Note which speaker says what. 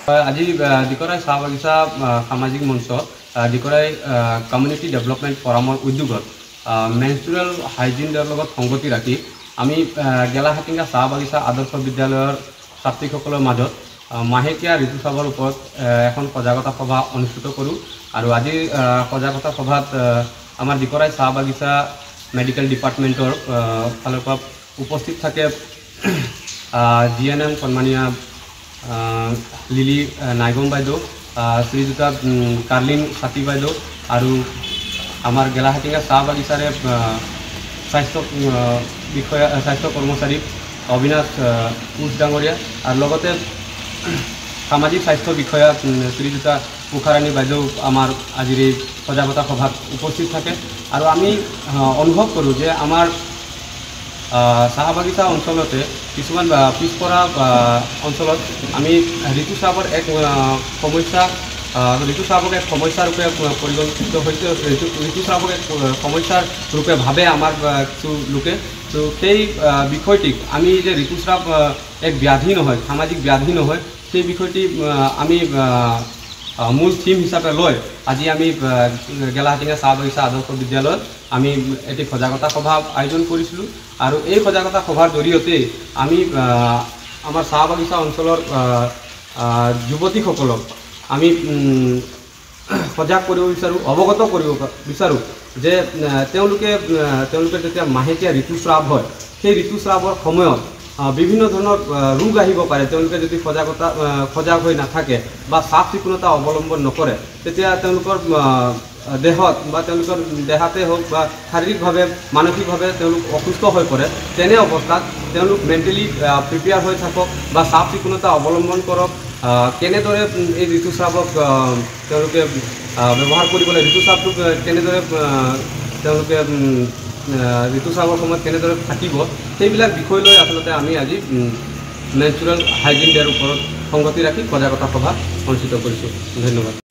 Speaker 1: আজি দিকৰাই চাহ বাগিচা সামাজিক মঞ্চ দিকৰাই কমিউনিটি ডেভেলপমেণ্ট ফৰামৰ উদ্যোগত মেনষ্ট্ৰুৱেল হাইজিনৰ লগত সংগতি ৰাখি আমি গেলাহাটিঙ্গা চাহ বাগিচা আদৰ্শ বিদ্যালয়ৰ ছাত্ৰীসকলৰ মাজত মাহেকীয়া ঋতুস্ৰাৱৰ ওপৰত এখন সজাগতা সভা অনুষ্ঠিত কৰোঁ। আৰু আজি সজাগতা সভাত আমাৰ দিকৰাই চাহ বাগিচা মেডিকেল ডিপাৰ্টমেণ্টৰ ফালৰ পৰা উপস্থিত থাকে GNM সন্মানীয় লিলি নাইগম বাইদেউ, শ্ৰীযুতা কাৰ্লিন ছাতি বাইদেউ আৰু আমাৰ গেলাহাটিঙ্গা চাহ বাগিচাৰে স্বাস্থ্য বিষয়া স্বাস্থ্য কৰ্মচাৰী অবিনাশ কোচ ডাঙৰীয়া আৰু লগতে সামাজিক স্বাস্থ্য বিষয়া শ্ৰীযুতা পুখাৰাণী বাইদেউ আমাৰ আজিৰ এই সজাগতা সভাত উপস্থিত থাকে। আৰু আমি অনুভৱ কৰোঁ যে আমাৰ চাহ বাগিচা অঞ্চলতে কিছুমান পিছপৰা অঞ্চলত আমি ঋতুস্ৰাৱৰ এক সমস্যা ঋতুস্ৰাৱক এক সমস্যা ৰূপে পৰিগণিত হৈছে। ঋতুস্ৰাৱক এক সমস্যাৰ ৰূপে ভাবে আমাৰ কিছু লোকে। তো সেই বিষয়টিক আমি যে ঋতুস্ৰাৱ এক ব্যাধি নহয়, সামাজিক ব্যাধি নহয়, সেই বিষয়টি আমি মূল থিম হিচাপে লৈ আজি আমি গেলাহাটিঙ্গা চাহ বাগিচা আদৰ্শ বিদ্যালয়ত আমি এটি সজাগতা সভা আয়োজন কৰিছিলোঁ। আৰু এই সজাগতা সভাৰ জৰিয়তে আমি আমাৰ চাহ বাগিচা অঞ্চলৰ যুৱতীসকলক আমি সজাগ কৰিব বিচাৰোঁ, অৱগত কৰিব বিচাৰোঁ যে তেওঁলোকে যেতিয়া মাহেকীয়া ঋতুস্ৰাৱ হয়, সেই ঋতুস্ৰাৱৰ সময়ত বিভিন্ন ধৰণৰ ৰোগ আহিব পাৰে। তেওঁলোকে যদি সজাগ হৈ নাথাকে বা চাফ চিকুণতা অৱলম্বন নকৰে, তেতিয়া তেওঁলোকৰ দেহত বা তেওঁলোকৰ দেহাতে হওক বা শাৰীৰিকভাৱে মানসিকভাৱে তেওঁলোক অসুস্থ হৈ পৰে। তেনে অৱস্থাত তেওঁলোক মেণ্টেলি প্ৰিপেয়াৰ হৈ থাকক বা চাফ চিকুণতা অৱলম্বন কৰক। কেনেদৰে এই ঋতুস্ৰাৱক তেওঁলোকে ব্যৱহাৰ কৰিব লাগে, ঋতুস্ৰাৱটোক কেনেদৰে তেওঁলোকে ঋতুস্ৰাৱৰ সময়ত কেনেদৰে থাকিব, সেইবিলাক বিষয় লৈ আচলতে আমি আজি মেনষ্ট্ৰুৱেল হাইজিন ডেৰ ওপৰত সংগতি ৰাখি সজাগতা সভা অনুষ্ঠিত কৰিছোঁ। ধন্যবাদ।